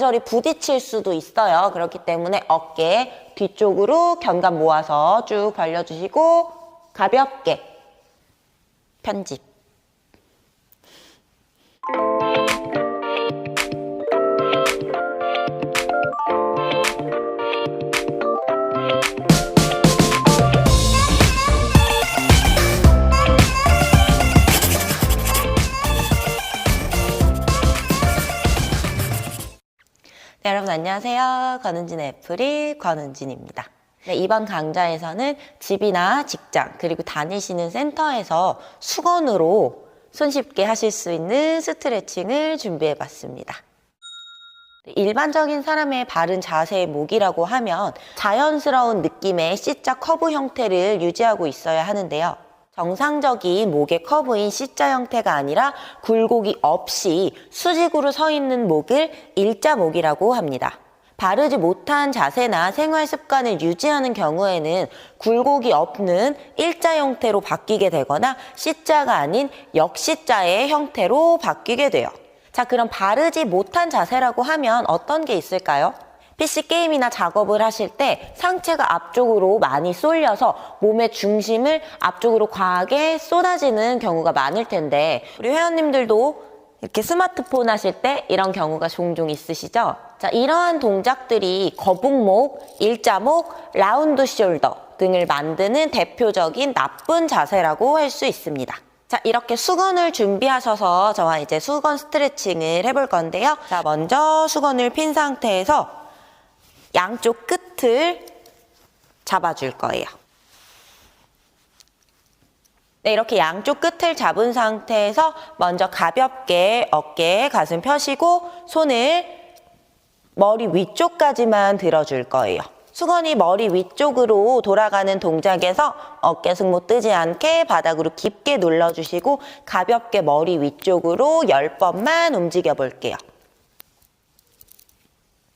관절이 부딪힐 수도 있어요. 그렇기 때문에 어깨 뒤쪽으로 견갑 모아서 쭉 벌려주시고 가볍게 편집. 네, 여러분 안녕하세요. 권은진 애플이 권은진입니다. 네, 이번 강좌에서는 집이나 직장 그리고 다니시는 센터에서 수건으로 손쉽게 하실 수 있는 스트레칭을 준비해 봤습니다. 일반적인 사람의 바른 자세의 목이라고 하면 자연스러운 느낌의 C자 커브 형태를 유지하고 있어야 하는데요. 정상적인 목의 커브인 C자 형태가 아니라 굴곡이 없이 수직으로 서 있는 목을 일자목이라고 합니다. 바르지 못한 자세나 생활 습관을 유지하는 경우에는 굴곡이 없는 일자 형태로 바뀌게 되거나 C자가 아닌 역C자의 형태로 바뀌게 돼요. 자, 그럼 바르지 못한 자세라고 하면 어떤 게 있을까요? PC 게임이나 작업을 하실 때 상체가 앞쪽으로 많이 쏠려서 몸의 중심을 앞쪽으로 과하게 쏟아지는 경우가 많을 텐데 우리 회원님들도 이렇게 스마트폰 하실 때 이런 경우가 종종 있으시죠? 자, 이러한 동작들이 거북목, 일자목, 라운드 숄더 등을 만드는 대표적인 나쁜 자세라고 할 수 있습니다. 자, 이렇게 수건을 준비하셔서 저와 이제 수건 스트레칭을 해볼 건데요. 자, 먼저 수건을 핀 상태에서 양쪽 끝을 잡아줄 거예요. 네, 이렇게 양쪽 끝을 잡은 상태에서 먼저 가볍게 어깨, 가슴 펴시고 손을 머리 위쪽까지만 들어줄 거예요. 수건이 머리 위쪽으로 돌아가는 동작에서 어깨 승모 뜨지 않게 바닥으로 깊게 눌러주시고 가볍게 머리 위쪽으로 10번만 움직여 볼게요.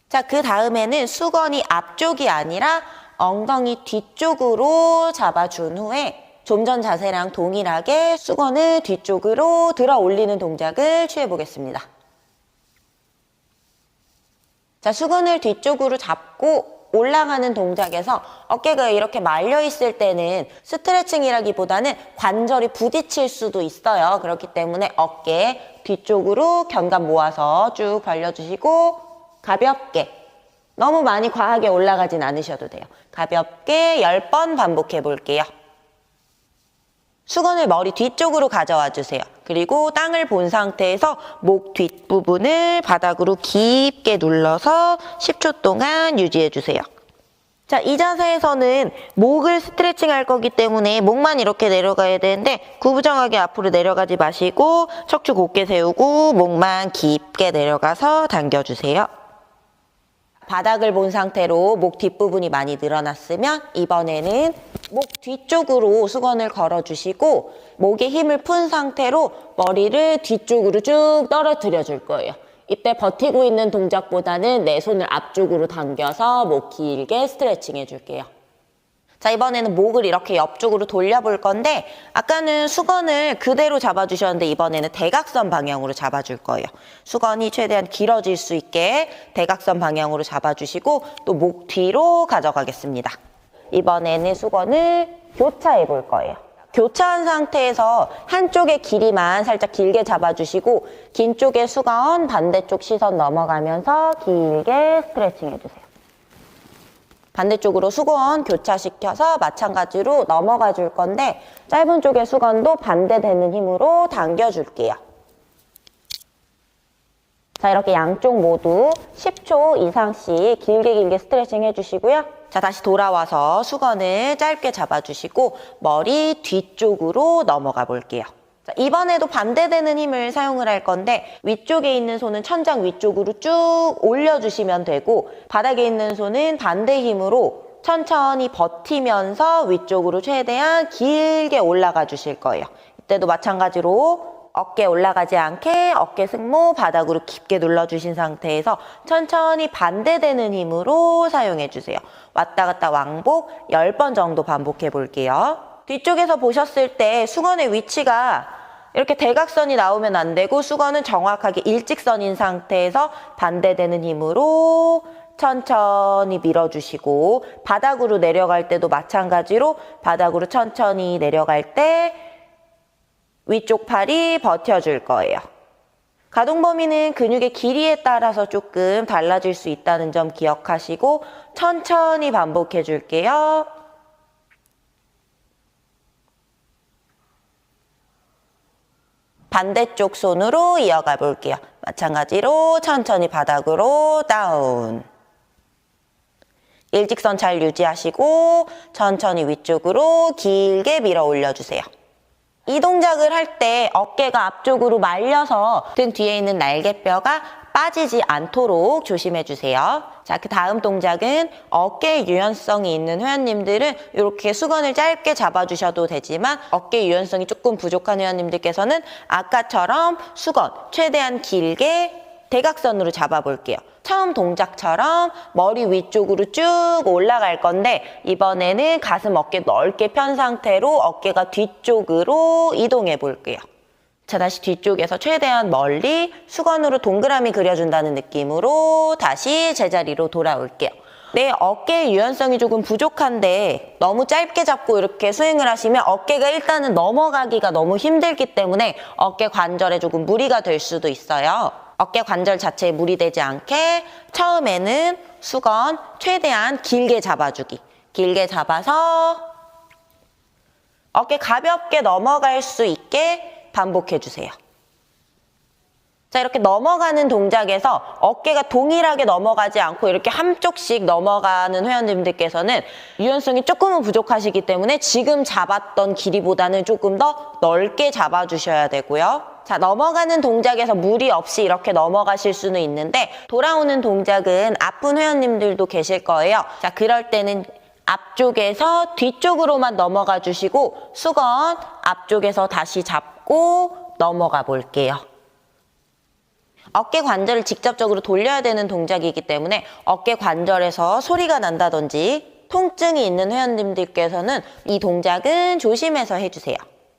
자, 그 다음에는 수건이 앞쪽이 아니라 엉덩이 뒤쪽으로 잡아준 후에 좀 전 자세랑 동일하게 수건을 뒤쪽으로 들어 올리는 동작을 취해 보겠습니다. 자, 수건을 뒤쪽으로 잡고 올라가는 동작에서 어깨가 이렇게 말려 있을 때는 스트레칭이라기보다는 관절이 부딪힐 수도 있어요. 그렇기 때문에 어깨 뒤쪽으로 견갑 모아서 쭉 벌려주시고 가볍게, 너무 많이 과하게 올라가진 않으셔도 돼요. 가볍게 10번 반복해 볼게요. 수건을 머리 뒤쪽으로 가져와 주세요. 그리고 땅을 본 상태에서 목 뒷부분을 바닥으로 깊게 눌러서 10초 동안 유지해 주세요. 자, 이 자세에서는 목을 스트레칭 할 거기 때문에 목만 이렇게 내려가야 되는데 구부정하게 앞으로 내려가지 마시고 척추 곧게 세우고 목만 깊게 내려가서 당겨주세요. 바닥을 본 상태로 목 뒷부분이 많이 늘어났으면 이번에는 목 뒤쪽으로 수건을 걸어주시고 목에 힘을 푼 상태로 머리를 뒤쪽으로 쭉 떨어뜨려 줄 거예요. 이때 버티고 있는 동작보다는 내 손을 앞쪽으로 당겨서 목 길게 스트레칭 해줄게요. 자, 이번에는 목을 이렇게 옆쪽으로 돌려볼 건데 아까는 수건을 그대로 잡아주셨는데 이번에는 대각선 방향으로 잡아줄 거예요. 수건이 최대한 길어질 수 있게 대각선 방향으로 잡아주시고 또 목 뒤로 가져가겠습니다. 이번에는 수건을 교차해 볼 거예요. 교차한 상태에서 한쪽의 길이만 살짝 길게 잡아주시고 긴 쪽의 수건 반대쪽 시선 넘어가면서 길게 스트레칭 해주세요. 반대쪽으로 수건 교차시켜서 마찬가지로 넘어가 줄 건데 짧은 쪽의 수건도 반대되는 힘으로 당겨줄게요. 자, 이렇게 양쪽 모두 10초 이상씩 길게 스트레칭 해주시고요. 자, 다시 돌아와서 수건을 짧게 잡아주시고 머리 뒤쪽으로 넘어가 볼게요. 자, 이번에도 반대되는 힘을 사용을 할 건데 위쪽에 있는 손은 천장 위쪽으로 쭉 올려주시면 되고 바닥에 있는 손은 반대 힘으로 천천히 버티면서 위쪽으로 최대한 길게 올라가 주실 거예요. 이때도 마찬가지로 어깨 올라가지 않게 어깨 승모 바닥으로 깊게 눌러주신 상태에서 천천히 반대되는 힘으로 사용해주세요. 왔다 갔다 왕복 10번 정도 반복해 볼게요. 뒤쪽에서 보셨을 때 수건의 위치가 이렇게 대각선이 나오면 안 되고 수건은 정확하게 일직선인 상태에서 반대되는 힘으로 천천히 밀어주시고 바닥으로 내려갈 때도 마찬가지로 바닥으로 천천히 내려갈 때 위쪽 팔이 버텨줄 거예요. 가동 범위는 근육의 길이에 따라서 조금 달라질 수 있다는 점 기억하시고 천천히 반복해 줄게요. 반대쪽 손으로 이어가 볼게요. 마찬가지로 천천히 바닥으로 다운. 일직선 잘 유지하시고 천천히 위쪽으로 길게 밀어 올려주세요. 이 동작을 할 때 어깨가 앞쪽으로 말려서 등 뒤에 있는 날개뼈가 빠지지 않도록 조심해주세요. 자, 그 다음 동작은 어깨 유연성이 있는 회원님들은 이렇게 수건을 짧게 잡아주셔도 되지만 어깨 유연성이 조금 부족한 회원님들께서는 아까처럼 수건 최대한 길게 대각선으로 잡아볼게요. 처음 동작처럼 머리 위쪽으로 쭉 올라갈 건데 이번에는 가슴 어깨 넓게 편 상태로 어깨가 뒤쪽으로 이동해 볼게요. 자, 다시 뒤쪽에서 최대한 멀리 수건으로 동그라미 그려준다는 느낌으로 다시 제자리로 돌아올게요. 내 어깨 유연성이 조금 부족한데 너무 짧게 잡고 이렇게 스윙을 하시면 어깨가 일단은 넘어가기가 너무 힘들기 때문에 어깨 관절에 조금 무리가 될 수도 있어요. 어깨 관절 자체에 무리되지 않게 처음에는 수건 최대한 길게 잡아주기. 길게 잡아서 어깨 가볍게 넘어갈 수 있게 반복해주세요. 자, 이렇게 넘어가는 동작에서 어깨가 동일하게 넘어가지 않고 이렇게 한쪽씩 넘어가는 회원님들께서는 유연성이 조금은 부족하시기 때문에 지금 잡았던 길이보다는 조금 더 넓게 잡아주셔야 되고요. 자, 넘어가는 동작에서 무리 없이 이렇게 넘어가실 수는 있는데 돌아오는 동작은 아픈 회원님들도 계실 거예요. 자, 그럴 때는 앞쪽에서 뒤쪽으로만 넘어가 주시고 수건 앞쪽에서 다시 잡고 넘어가 볼게요. 어깨 관절을 직접적으로 돌려야 되는 동작이기 때문에 어깨 관절에서 소리가 난다든지 통증이 있는 회원님들께서는 이 동작은 조심해서 해주세요.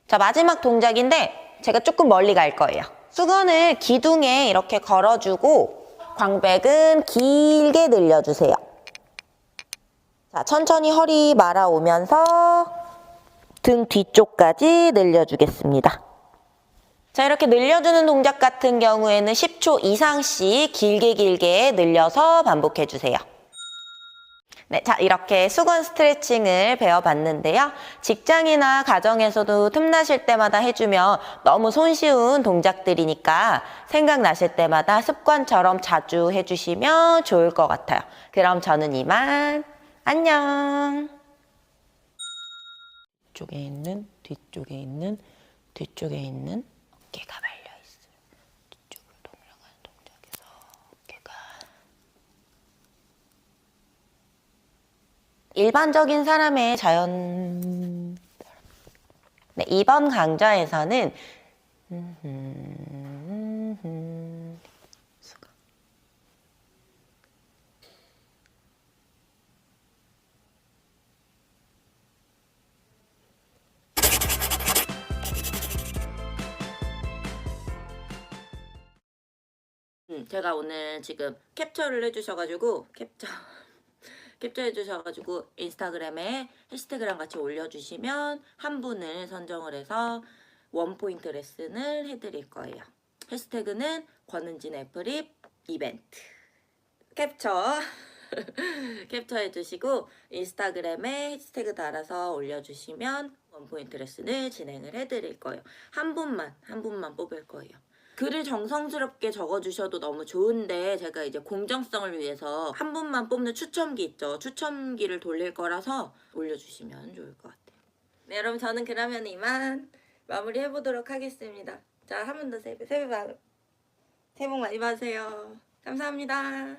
자, 마지막 동작인데 제가 조금 멀리 갈 거예요. 수건을 기둥에 이렇게 걸어주고 광배근 길게 늘려주세요. 자, 천천히 허리 말아오면서 등 뒤쪽까지 늘려주겠습니다. 자, 이렇게 늘려주는 동작 같은 경우에는 10초 이상씩 길게 늘려서 반복해주세요. 네, 자, 이렇게 수건 스트레칭을 배워봤는데요. 직장이나 가정에서도 틈나실 때마다 해주면 너무 손쉬운 동작들이니까 생각나실 때마다 습관처럼 자주 해주시면 좋을 것 같아요. 그럼 저는 이만 안녕. 뒤쪽에 있는 어깨가 말려있어요. 뒤쪽으로 돌아가는 동작에서 어깨가 일반적인 사람의 네, 이번 강좌에서는 제가 오늘 지금 캡처를 해주셔가지고 캡처해주셔가지고 인스타그램에 해시태그랑 같이 올려주시면 한 분을 선정을 해서 원포인트 레슨을 해드릴 거예요. 해시태그는 권은진 애플립 이벤트. 캡처해주시고 인스타그램에 해시태그 달아서 올려주시면 원포인트 레슨을 진행을 해드릴 거예요. 한 분만 뽑을 거예요. 글을 정성스럽게 적어주셔도 너무 좋은데 제가 이제 공정성을 위해서 한 분만 뽑는 추첨기 있죠. 추첨기를 돌릴 거라서 올려주시면 좋을 것 같아요. 네, 여러분 저는 그러면 이만 마무리해보도록 하겠습니다. 자, 한 번 더 새해 복 많이 받으세요. 감사합니다.